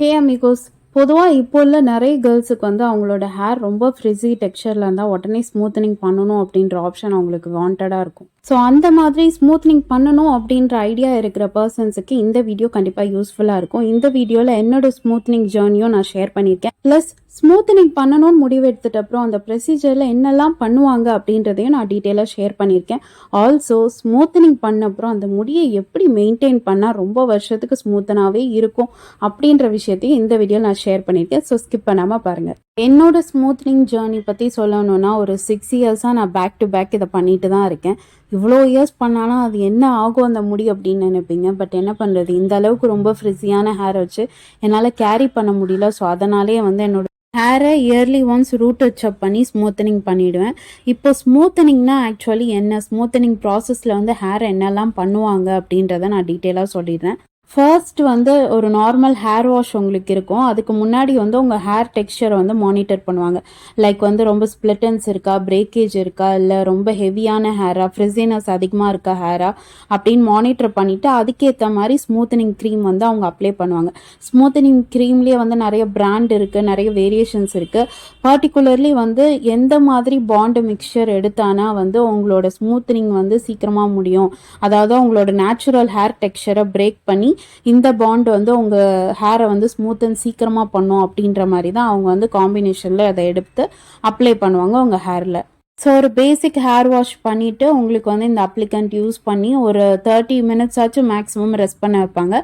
ஹே amigos, பொதுவாக இப்போ உள்ள நிறைய கேர்ள்ஸுக்கு வந்து அவங்களோட ஹேர் ரொம்ப ஃப்ரிஸி டெக்ஸ்சரில் இருந்தால் உடனே ஸ்மூத்தனிங் பண்ணணும் அப்படின்ற ஆப்ஷன் அவங்களுக்கு வாண்டடாக இருக்கும். ஸோ அந்த மாதிரி ஸ்மூத்னிங் பண்ணணும் அப்படின்ற ஐடியா இருக்கிற பர்சன்ஸுக்கு இந்த வீடியோ கண்டிப்பாக யூஸ்ஃபுல்லாக இருக்கும். இந்த வீடியோவில் என்னோட ஸ்மூத்னிங் ஜேர்னியும் நான் ஷேர் பண்ணியிருக்கேன். ப்ளஸ் ஸ்மூத்னிங் பண்ணணும்னு முடிவு எடுத்துட்ட அப்புறம் அந்த ப்ரொசீஜரில் என்னெல்லாம் பண்ணுவாங்க அப்படின்றதையும் நான் டீட்டெயிலாக ஷேர் பண்ணியிருக்கேன். ஆல்சோ ஸ்மூத்னிங் பண்ண அப்புறம் அந்த முடியை எப்படி மெயின்டைன் பண்ணால் ரொம்ப வருஷத்துக்கு ஸ்மூத்தனாகவே இருக்கும் அப்படின்ற விஷயத்தையும் இந்த வீடியோ நான் ஷேர் பண்ணியிருக்கேன். ஸோ ஸ்கிப் பண்ணாமல் பாருங்கள். என்னோட ஸ்மூத்னிங் ஜேர்னி பற்றி சொல்லணும்னா ஒரு 6 இயர்ஸாக நான் பேக் டு பேக் இதை பண்ணிட்டு தான் இருக்கேன். இவ்வளோ இயர்ஸ் பண்ணாலும் அது என்ன ஆகும் அந்த முடி அப்படின்னு நினைப்பீங்க. பட் என்ன பண்ணுறது, இந்த அளவுக்கு ரொம்ப ஃப்ரிஸியான ஹேர் வச்சு என்னால் கேரி பண்ண முடியல. ஸோ அதனாலே வந்து என்னோட ஹேரை இயர்லி ஒன்ஸ் ரூட் டச்சப் பண்ணி ஸ்மூத்தனிங் பண்ணிவிடுவேன். இப்போ ஸ்மூத்தனிங்னா ஆக்சுவலி என்ன, ஸ்மூத்தனிங் ப்ராசஸில் வந்து ஹேர் என்னெல்லாம் பண்ணுவாங்க அப்படின்றத நான் டீட்டெயிலாக சொல்லிடுறேன். ஃபர்ஸ்ட் வந்து ஒரு நார்மல் ஹேர் வாஷ் உங்களுக்கு இருக்கும். அதுக்கு முன்னாடி வந்து உங்கள் ஹேர் டெக்ஸ்சரை வந்து மானிட்டர் பண்ணுவாங்க. லைக் வந்து ரொம்ப ஸ்ப்ளிட்டன்ஸ் இருக்கா, பிரேக்கேஜ் இருக்கா, இல்லை ரொம்ப ஹெவியான ஹேரா, ஃப்ரிஸினஸ் அதிகமாக இருக்கா ஹேரா அப்படின்னு மானிட்டர் பண்ணிவிட்டு அதுக்கேற்ற மாதிரி ஸ்மூத்தனிங் க்ரீம் வந்து அவங்க அப்ளை பண்ணுவாங்க. ஸ்மூத்தனிங் க்ரீம்லேயே வந்து நிறைய பிராண்ட் இருக்குது, நிறைய வேரியேஷன்ஸ் இருக்குது. பர்டிகுலர்லி வந்து எந்த மாதிரி பாண்டு மிக்சர் எடுத்தானா வந்து உங்களோட ஸ்மூத்தனிங் வந்து சீக்கிரமாக முடியும், அதாவது உங்களோட நேச்சுரல் ஹேர் டெக்ஸ்சரை பிரேக் பண்ணி இந்த பாண்ட் வந்து உங்கள் ஹேரை வந்து ஸ்மூத் அண்ட் சீக்கிரமாக பண்ணும் அப்படின்ற மாதிரி தான் அவங்க வந்து காம்பினேஷனில் அதை எடுத்து அப்ளை பண்ணுவாங்க உங்கள் ஹேரில். ஸோ ஒரு பேசிக் ஹேர் வாஷ் பண்ணிவிட்டு உங்களுக்கு வந்து இந்த அப்ளிகண்ட் யூஸ் பண்ணி ஒரு 30 மினிட்ஸ் ஆச்சும் மேக்ஸிமம் ரெஸ்ட் பண்ண வைப்பாங்க.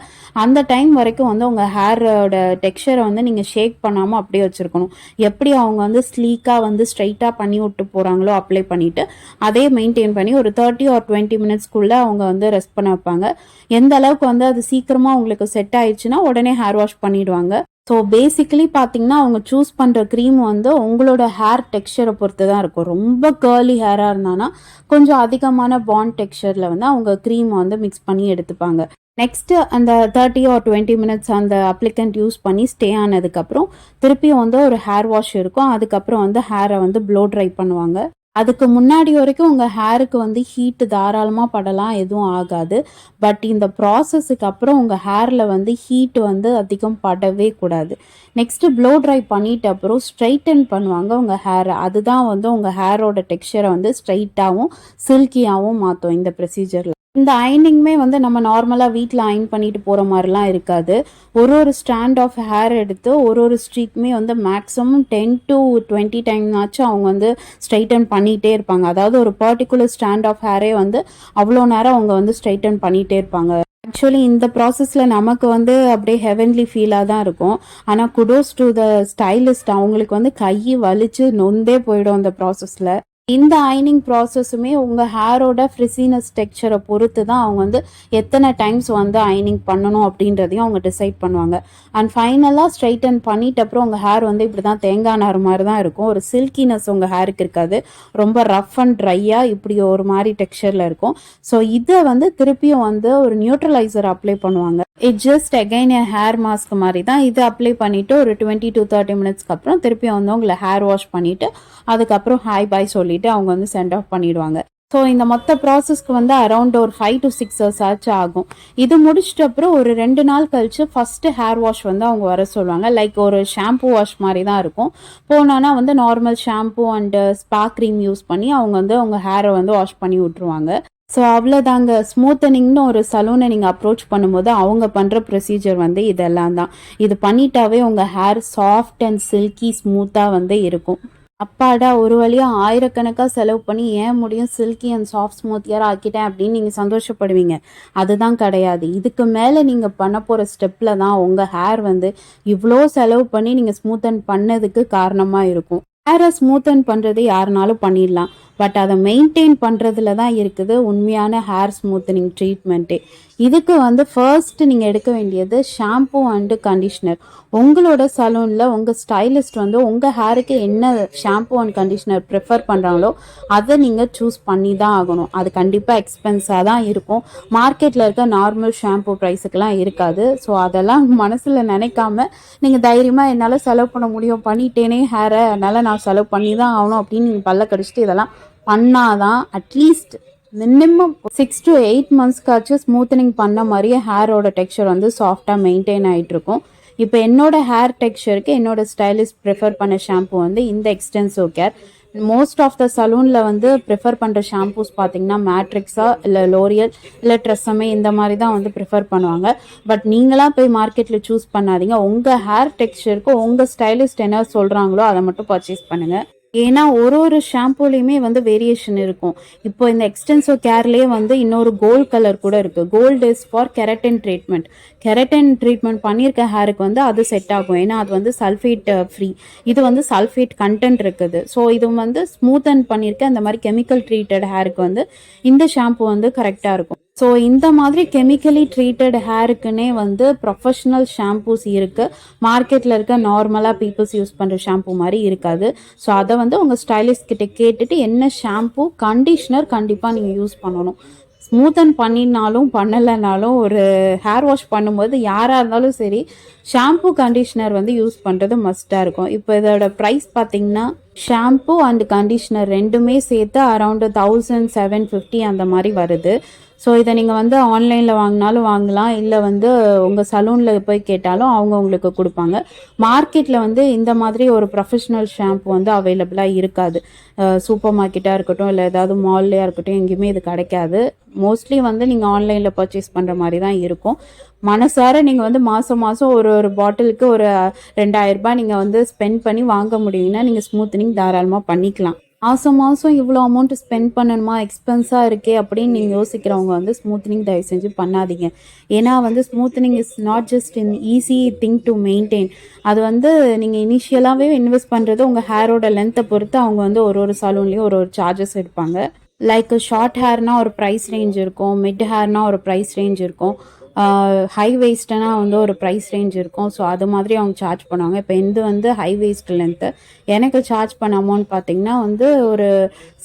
அந்த டைம் வரைக்கும் வந்து உங்கள் ஹேரோட டெக்ஸ்சரை வந்து நீங்கள் ஷேக் பண்ணாமல் அப்படியே வச்சுருக்கணும். எப்படி அவங்க வந்து ஸ்லீக்காக வந்து ஸ்ட்ரைட்டாக பண்ணி விட்டு போகிறாங்களோ அப்ளை பண்ணிவிட்டு அதே மெயின்டைன் பண்ணி ஒரு 30 or 20 மினிட்ஸ்க்குள்ளே அவங்க வந்து ரெஸ்ட் பண்ண வைப்பாங்க. எந்த அளவுக்கு வந்து அது சீக்கிரமாக உங்களுக்கு செட் ஆயிடுச்சுன்னா உடனே ஹேர் வாஷ் பண்ணிவிடுவாங்க. ஸோ பேசிக்கலி பார்த்தீங்கன்னா அவங்க சூஸ் பண்ணுற க்ரீம் வந்து உங்களோட ஹேர் டெக்ஸ்சரை பொறுத்து தான் இருக்கும். ரொம்ப கேர்லி ஹேராக இருந்தானா கொஞ்சம் அதிகமான பாண்ட் டெக்ஸ்சரில் வந்து அவங்க க்ரீம் வந்து மிக்ஸ் பண்ணி எடுத்துப்பாங்க. நெக்ஸ்ட்டு அந்த 30 or 20 மினிட்ஸ் அந்த அப்ளிகண்ட் யூஸ் பண்ணி ஸ்டே ஆனதுக்கப்புறம் திருப்பியும் வந்து ஒரு ஹேர் வாஷ் இருக்கும். அதுக்கப்புறம் வந்து ஹேரை வந்து ப்ளோ ட்ரை பண்ணுவாங்க. அதுக்கு முன்னாடி வரைக்கும் உங்கள் ஹேருக்கு வந்து ஹீட்டு தாராளமாக படலாம், எதுவும் ஆகாது. பட் இந்த ப்ராசஸுக்கு அப்புறம் உங்கள் ஹேரில் வந்து ஹீட் வந்து அதிகம் படவே கூடாது. நெக்ஸ்ட்டு ப்ளோ ட்ரை பண்ணிட்ட அப்புறம் ஸ்ட்ரைட்டன் பண்ணுவாங்க உங்கள் ஹேரை. அதுதான் வந்து உங்கள் ஹேரோட டெக்ஸ்சரை வந்து ஸ்ட்ரைட்டாகவும் சில்கியாகவும் மாற்றும் இந்த ப்ரொசீஜரில். இந்த அயனிங்குமே வந்து நம்ம நார்மலாக வீட்டில் அயன் பண்ணிட்டு போகிற மாதிரிலாம் இருக்காது. ஒரு ஸ்டாண்ட் ஆஃப் ஹேர் எடுத்து ஒரு ஸ்ட்ரீக்குமே வந்து மேக்ஸிமம் 10 to 20 டைம்னாச்சும் அவங்க வந்து ஸ்ட்ரைட்டன் பண்ணிகிட்டே இருப்பாங்க. அதாவது ஒரு பர்டிகுலர் ஸ்டாண்ட் ஆஃப் ஹேரே வந்து அவ்வளோ நேரம் அவங்க வந்து ஸ்ட்ரைட்டன் பண்ணிகிட்டே இருப்பாங்க. ஆக்சுவலி இந்த ப்ராசஸில் நமக்கு வந்து அப்படியே ஹெவன்லி ஃபீலாக தான் இருக்கும். ஆனால் குடோஸ் டு த ஸ்டைலிஸ்ட், அவங்களுக்கு வந்து கை வலிச்சு நொந்தே போயிடும் அந்த ப்ராசஸில். இந்த அயனிங் ப்ராசஸுமே உங்கள் ஹேரோட ஃப்ரிஸினஸ் டெக்ஸ்சரை பொறுத்து தான் அவங்க வந்து எத்தனை டைம்ஸ் வந்து அயனிங் பண்ணணும் அப்படின்றதையும் அவங்க டிசைட் பண்ணுவாங்க. அண்ட் ஃபைனலாக ஸ்ட்ரைட்டன் பண்ணிட்ட அப்புறம் உங்கள் ஹேர் வந்து இப்படி தான் தேங்காய் நார் மாதிரி தான் இருக்கும். ஒரு சில்கினஸ் உங்கள் ஹேருக்கு இருக்காது. ரொம்ப ரஃப் அண்ட் ட்ரையாக இப்படி ஒரு மாதிரி டெக்ஸ்சரில் இருக்கும். ஸோ இதை வந்து திருப்பியும் வந்து ஒரு நியூட்ரலைசர் அப்ளை பண்ணுவாங்க. It just again a hair mask மாதிரி தான். இது அப்ளை பண்ணிவிட்டு ஒரு 20 to 30 மினிட்ஸ்க்கு அப்புறம் திருப்பியும் வந்து உங்களை ஹேர் வாஷ் பண்ணிவிட்டு அதுக்கப்புறம் ஹாய் பாய் சொல்லிவிட்டு அவங்க வந்து சென்ட் ஆஃப் பண்ணிடுவாங்க. ஸோ இந்த மொத்த ப்ராசஸ்க்கு வந்து அரௌண்ட் ஒரு 5 to 6 hours ஆச்சு ஆகும். இது முடிச்சிட்ட அப்புறம் ஒரு 2 நாள் கழிச்சு ஃபஸ்ட்டு ஹேர் வாஷ் வந்து அவங்க வர சொல்லுவாங்க. லைக் ஒரு ஷாம்பு வாஷ் மாதிரி தான் இருக்கும். போனோன்னா வந்து normal shampoo and spa cream use பண்ணி அவங்க வந்து அவங்க ஹேரை வந்து வாஷ் பண்ணி விட்ருவாங்க. ஸோ அவ்வளோதாங்க. ஸ்மூத்தனிங்னு ஒரு சலூனை நீங்கள் அப்ரோச் பண்ணும்போது அவங்க பண்ணுற ப்ரொசீஜர் வந்து இதெல்லாம் தான். இது பண்ணிட்டாவே உங்கள் ஹேர் சாஃப்ட் அண்ட் சில்கி ஸ்மூத்தாக வந்து இருக்கும். அப்பாடா, ஒரு வழியாக ஆயிரக்கணக்காக செலவு பண்ணி ஏன் முடியும் சில்கி அண்ட் சாஃப்ட் ஸ்மூத்தியாக ஆக்கிட்டேன் அப்படின்னு நீங்கள் சந்தோஷப்படுவீங்க. அதுதான் கிடையாது. இதுக்கு மேலே நீங்கள் பண்ண போகிற ஸ்டெப்பில் தான் உங்கள் ஹேர் வந்து இவ்வளோ செலவு பண்ணி நீங்கள் ஸ்மூத்தன் பண்ணதுக்கு காரணமாக இருக்கும். ஹேரை ஸ்மூத்தன் பண்ணுறது யாருனாலும் பண்ணிடலாம். பட் அதை மெயின்டைன் பண்ணுறதுல தான் இருக்குது உண்மையான ஹேர் ஸ்மூத்தனிங் ட்ரீட்மெண்ட்டே. இதுக்கு வந்து ஃபர்ஸ்ட் நீங்கள் எடுக்க வேண்டியது ஷாம்பூ அண்டு கண்டிஷ்னர். உங்களோட சலூனில் உங்கள் ஸ்டைலிஸ்ட் வந்து உங்கள் ஹேருக்கு என்ன ஷாம்பூ அண்ட் கண்டிஷ்னர் ப்ரிஃபர் பண்ணுறாங்களோ அதை நீங்கள் சூஸ் பண்ணி தான் ஆகணும். அது கண்டிப்பாக எக்ஸ்பென்ஸாக தான் இருக்கும். மார்க்கெட்டில் இருக்க நார்மல் ஷாம்பூ ப்ரைஸுக்கெல்லாம் இருக்காது. ஸோ அதெல்லாம் மனசில் நினைக்காம நீங்கள் தைரியமாக என்னால் செலவு பண்ண முடியும், பண்ணிட்டேனே ஹேரை, அதனால் நான் செலவு பண்ணி தான் ஆகணும் அப்படின்னு நீங்கள் பல்ல கடிச்சிட்டு இதெல்லாம் பண்ணாதான் அட்லீஸ்ட் மினிமம் 6 to 8 monthஸ்க்காச்சும் ஸ்மூத்தனிங் பண்ண மாதிரியே ஹேரோட டெக்ஸ்சர் வந்து சாஃப்டாக மெயின்டைன் ஆகிட்டு இருக்கும். இப்போ என்னோட ஹேர் டெக்ஸ்சருக்கு என்னோட ஸ்டைலிஸ்ட் ப்ரிஃபர் பண்ண ஷாம்பு வந்து இந்த extensive care. Most of the சலூனில் வந்து ப்ரிஃபர் பண்ணுற ஷாம்பூஸ் பார்த்தீங்கன்னா மேட்ரிக்ஸா இல்லை லோரியல் இல்லை ட்ரெஸ்ஸமே இந்த மாதிரி தான் வந்து ப்ரிஃபர் பண்ணுவாங்க. பட் நீங்களாம் போய் மார்க்கெட்டில் சூஸ் பண்ணாதீங்க. உங்கள் ஹேர் டெக்ஸ்சருக்கு உங்கள் ஸ்டைலிஸ்ட் என்ன சொல்கிறாங்களோ அதை மட்டும் பர்ச்சேஸ் பண்ணுங்கள். ஏன்னா ஒரு ஷாம்பூலையுமே வந்து வேரியேஷன் இருக்கும். இப்போ இந்த எக்ஸ்டென்சிவ் கேர்லேயே வந்து இன்னொரு கோல்ட் கலர் கூட இருக்குது. Gold is for keratin treatment. Keratin treatment பண்ணியிருக்க ஹேருக்கு வந்து அது செட் ஆகும். ஏன்னா அது வந்து சல்ஃபேட் ஃப்ரீ, இது வந்து சல்ஃபேட் கண்டென்ட் இருக்குது. ஸோ இது வந்து ஸ்மூத்தன் பண்ணியிருக்க அந்த மாதிரி கெமிக்கல் ட்ரீட்டட் ஹேருக்கு வந்து இந்த ஷாம்பு வந்து கரெக்டாக இருக்கும். ஸோ இந்த மாதிரி கெமிக்கலி ட்ரீட்டட் ஹேருக்குன்னே வந்து ப்ரொஃபஷ்னல் ஷாம்பூஸ் இருக்குது. மார்க்கெட்டில் இருக்க நார்மலாக பீப்புள்ஸ் யூஸ் பண்ணுற ஷாம்பூ மாதிரி இருக்காது. ஸோ அதை வந்து உங்கள் ஸ்டைலிஸ்ட் கிட்ட கேட்டுட்டு என்ன ஷாம்பூ, கண்டிஷ்னர் கண்டிப்பாக நீங்கள் யூஸ் பண்ணணும். ஸ்மூத்தன் பண்ணினாலும் பண்ணலைனாலும் ஒரு ஹேர் வாஷ் பண்ணும்போது யாராக இருந்தாலும் சரி ஷாம்பூ கண்டிஷ்னர் வந்து யூஸ் பண்ணுறது மஸ்ட்டாக இருக்கும். இப்போ இதோட ப்ரைஸ் பார்த்தீங்கன்னா ஷாம்பூ அண்ட் கண்டிஷ்னர் ரெண்டுமே சேர்த்து அரௌண்டு 1750 அந்த மாதிரி வருது. ஸோ இதை நீங்கள் வந்து ஆன்லைனில் வாங்கினாலும் வாங்கலாம், இல்லை வந்து உங்கள் சலூனில் போய் கேட்டாலும் அவங்க உங்களுக்கு கொடுப்பாங்க. மார்க்கெட்டில் வந்து இந்த மாதிரி ஒரு ப்ரொஃபஷ்னல் ஷாம்பு வந்து அவைலபிளாக இருக்காது. சூப்பர் மார்க்கெட்டாக இருக்கட்டும் இல்லை ஏதாவது மால்லையாக இருக்கட்டும் எங்கேயுமே இது கிடைக்காது. மோஸ்ட்லி வந்து நீங்கள் ஆன்லைனில் பர்ச்சேஸ் பண்ணுற மாதிரி தான் இருக்கும். மனசார நீங்கள் வந்து மாதம் ஒரு பாட்டிலுக்கு ஒரு 2000 ரூபாய் நீங்கள் வந்து ஸ்பெண்ட் பண்ணி வாங்க முடியுங்கன்னா நீங்கள் ஸ்மூத்தனிங் தாராளமாக பண்ணிக்கலாம். மாதம் இவ்வளோ அமௌண்ட் ஸ்பெண்ட் பண்ணணுமா, எக்ஸ்பென்ஸாக இருக்கே அப்படின்னு நீங்கள் யோசிக்கிறவங்க வந்து ஸ்மூத்தனிங் தயவு செஞ்சு பண்ணாதீங்க. ஏன்னா வந்து smoothening is not just in easy thing to maintain. அது வந்து நீங்கள் இனிஷியலாகவே இன்வெஸ்ட் பண்ணுறது உங்கள் ஹேரோட லென்த்தை பொறுத்து அவங்க வந்து ஒரு சலூன்லேயும் ஒரு சார்ஜஸ் எடுப்பாங்க. லைக் ஷார்ட் ஹேர்னால் ஒரு ப்ரைஸ் ரேஞ்ச் இருக்கும், மிட் ஹேர்னால் ஒரு ப்ரைஸ் ரேஞ்ச் இருக்கும், ஹை வேஸ்ட்னா வந்து ஒரு ப்ரைஸ் ரேஞ்ச் இருக்கும். ஸோ அது மாதிரி அவங்க சார்ஜ் பண்ணுவாங்க. இப்போ இது வந்து ஹை வேஸ்ட் லென்த்து எனக்கு சார்ஜ் பண்ண அமௌண்ட் பார்த்திங்கன்னா வந்து ஒரு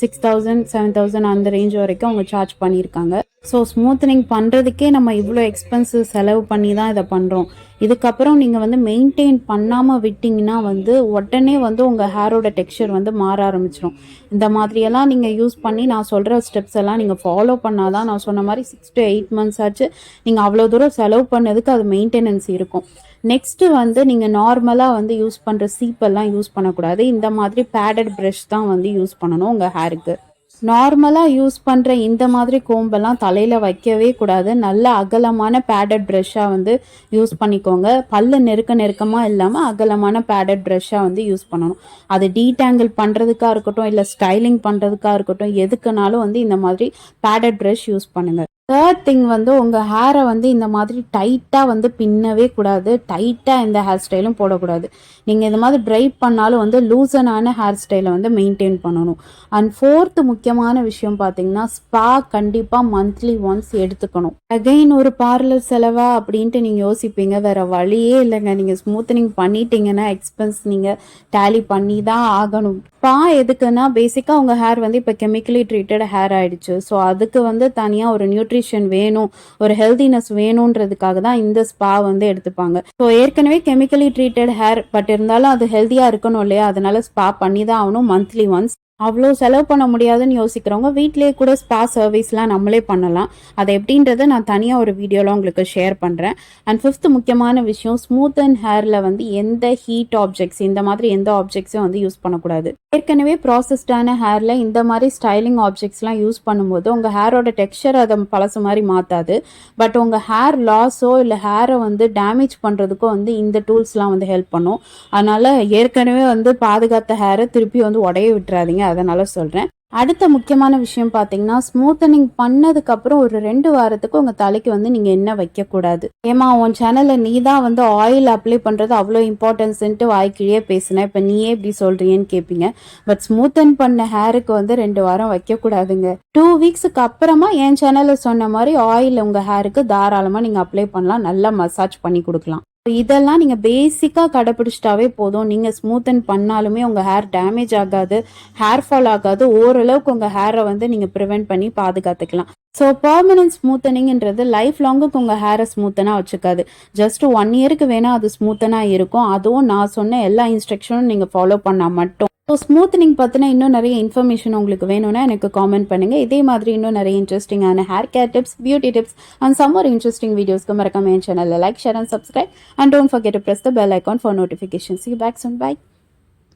6000 7000 அந்த ரேஞ்ச் வரைக்கும் அவங்க சார்ஜ் பண்ணியிருக்காங்க. ஸோ ஸ்மூத்தனிங் பண்ணுறதுக்கே நம்ம இவ்வளோ எக்ஸ்பென்சிவ் செலவு பண்ணி தான் இதை பண்ணுறோம். இதுக்கப்புறம் நீங்கள் வந்து மெயின்டைன் பண்ணாமல் விட்டிங்கன்னா வந்து உடனே வந்து உங்கள் ஹேரோட டெக்ஸ்சர் வந்து மாற ஆரம்பிச்சிடும். இந்த மாதிரியெல்லாம் நீங்கள் யூஸ் பண்ணி நான் சொல்கிற ஸ்டெப்ஸ் எல்லாம் நீங்கள் ஃபாலோ பண்ணாதான் நான் சொன்ன மாதிரி 6 to 8 months ஆச்சு நீங்கள் அவ்வளோ தூரம் செலவு பண்ணதுக்கு அது மெயின்டெனன்ஸ் இருக்கும். நெக்ஸ்ட்டு வந்து நீங்கள் நார்மலாக வந்து யூஸ் பண்ணுற சீப்பெல்லாம் யூஸ் பண்ணக்கூடாது. இந்த மாதிரி பேடட் ப்ரஷ் தான் வந்து யூஸ் பண்ணணும் உங்கள் ஹேருக்கு. நார்மலாக யூஸ் பண்ணுற இந்த மாதிரி கோம்பெல்லாம் தலையில் வைக்கவே கூடாது. நல்ல அகலமான பேடட் ப்ரஷ்ஷாக வந்து யூஸ் பண்ணிக்கோங்க. பல்லு நெருக்கமாக இல்லாமல் அகலமான பேடட் ப்ரஷ்ஷாக வந்து யூஸ் பண்ணணும். அது டீடாங்கிள் பண்ணுறதுக்காக இருக்கட்டும் இல்லை ஸ்டைலிங் பண்ணுறதுக்காக இருக்கட்டும் எதுக்குனாலும் வந்து இந்த மாதிரி பேடட் ப்ரஷ் யூஸ் பண்ணுங்கள். தேர்ட் திங் வந்து உங்கள் ஹேரை வந்து இந்த மாதிரி டைட்டாக வந்து பின்னவே கூடாது. டைட்டாக எந்த ஹேர் ஸ்டைலும் போடக்கூடாது. நீங்கள் இந்த மாதிரி ட்ரைப் பண்ணாலும் வந்து லூசனான ஹேர் ஸ்டைலை வந்து மெயின்டைன் பண்ணணும். அண்ட் ஃபோர்த்து முக்கியமான விஷயம் பார்த்தீங்கன்னா ஸ்பா கண்டிப்பாக மந்த்லி ஒன்ஸ் எடுத்துக்கணும். அகைன் ஒரு பார்லர் செலவா அப்படின்ட்டு நீங்கள் யோசிப்பீங்க. வேறு வழியே இல்லைங்க. நீங்கள் ஸ்மூத்தனிங் பண்ணிட்டீங்கன்னா எக்ஸ்பென்ஸ் நீங்கள் டேலி பண்ணி தான் ஆகணும். ஸ்பா எதுக்குன்னா பேசிக்காக உங்கள் ஹேர் வந்து இப்போ கெமிக்கலி ட்ரீட்டட் ஹேர் ஆயிடுச்சு. ஸோ அதுக்கு வந்து தனியாக ஒரு நியூட்ரிஷன் வேணும், ஒரு ஹெல்தினஸ் வேணுன்றதுக்காக தான் இந்த ஸ்பா வந்து எடுத்துப்பாங்க. ஸோ ஏற்கனவே கெமிக்கலி ட்ரீட்டட் ஹேர் பட் இருந்தாலும் அது ஹெல்த்தியாக இருக்கணும் இல்லையா, அதனால ஸ்பா பண்ணி தான் ஆகணும் மந்த்லி ஒன்ஸ். அவ்வளோ செலவு பண்ண முடியாதுன்னு யோசிக்கிறவங்க வீட்டிலேயே கூட ஸ்பா சர்வீஸ்லாம் நம்மளே பண்ணலாம். அது எப்படின்றத நான் தனியாக ஒரு வீடியோவில் உங்களுக்கு ஷேர் பண்ணுறேன். அண்ட் ஃபிஃப்த் முக்கியமான விஷயம், ஸ்மூத் அண்ட் ஹேரில் வந்து எந்த ஹீட் ஆப்ஜெக்ட்ஸ் இந்த மாதிரி எந்த ஆப்ஜெக்ட்ஸும் வந்து யூஸ் பண்ணக்கூடாது. ஏற்கனவே ப்ராசஸ்டான ஹேரில் இந்த மாதிரி ஸ்டைலிங் ஆப்ஜெக்ட்ஸ்லாம் யூஸ் பண்ணும்போது உங்கள் ஹேரோட டெக்ஸ்சர் அதை பழசு மாதிரி மாற்றாது. பட் உங்கள் ஹேர் லாஸோ இல்லை ஹேரை வந்து டேமேஜ் பண்ணுறதுக்கோ வந்து இந்த டூல்ஸ்லாம் வந்து ஹெல்ப் பண்ணும். அதனால் ஏற்கனவே வந்து பாதுகாத்த ஹேரை திருப்பி வந்து உடைய விட்டுறாதீங்க. அதனால சொல்கிறேன். அடுத்த முக்கியமான விஷயம் பார்த்தீங்கன்னா ஸ்மூத்தனிங் பண்ணதுக்கப்புறம் ஒரு 2 வாரத்துக்கு உங்கள் தலைக்கு வந்து நீங்கள் எண்ணெய் வைக்கக்கூடாது. ஏமா உன் சேனலில் நீ தான் வந்து ஆயில் அப்ளை பண்ணுறது அவ்வளோ இம்பார்ட்டன்ஸ்ன்ட்டு வாய்க்கிழியே பேசினேன், இப்போ நீயே இப்படி சொல்கிறீன்னு கேட்பீங்க. பட் ஸ்மூத்தன் பண்ண ஹேருக்கு வந்து 2 வாரம் வைக்கக்கூடாதுங்க. 2 வீக்ஸுக்கு அப்புறமா என் சேனலில் சொன்ன மாதிரி ஆயில் உங்கள் ஹேருக்கு தாராளமாக நீங்கள் அப்ளை பண்ணலாம், நல்லா மசாஜ் பண்ணி கொடுக்கலாம். இதெல்லாம் நீங்கள் பேசிக்காக கடைப்பிடிச்சிட்டாவே போதும். நீங்கள் ஸ்மூத்தன் பண்ணாலுமே உங்கள் ஹேர் டேமேஜ் ஆகாது, ஹேர் ஃபால் ஆகாது. ஓரளவுக்கு உங்கள் ஹேரை வந்து நீங்கள் ப்ரிவெண்ட் பண்ணி பாதுகாத்துக்கலாம். ஸோ பர்மனன்ட் ஸ்மூத்தனிங்ன்றது லைஃப் லாங்குக்கு உங்கள் ஹேரை ஸ்மூத்தனாக வச்சுக்காது. ஜஸ்ட் 1 இயருக்கு வேணால் அது ஸ்மூத்தனாக இருக்கும். அதுவும் நான் சொன்ன எல்லா இன்ஸ்ட்ரக்ஷனும் நீங்கள் ஃபாலோ பண்ணால் மட்டும். ஸோ ஸ்மூத்தனிங் பற்றின இன்னும் நிறைய இன்ஃபர்மேஷன் உங்களுக்கு வேணும்னா எனக்கு காமெண்ட் பண்ணுங்கள். இதே மாதிரி இன்னும் நிறைய இன்ட்ரெஸ்டிங்கான hair care tips, beauty tips and some more interesting வீடியோஸ்க்கு மறக்காம என் சேனலில் like, share and subscribe. And don't forget to press the bell icon for notifications. See you back soon. Bye.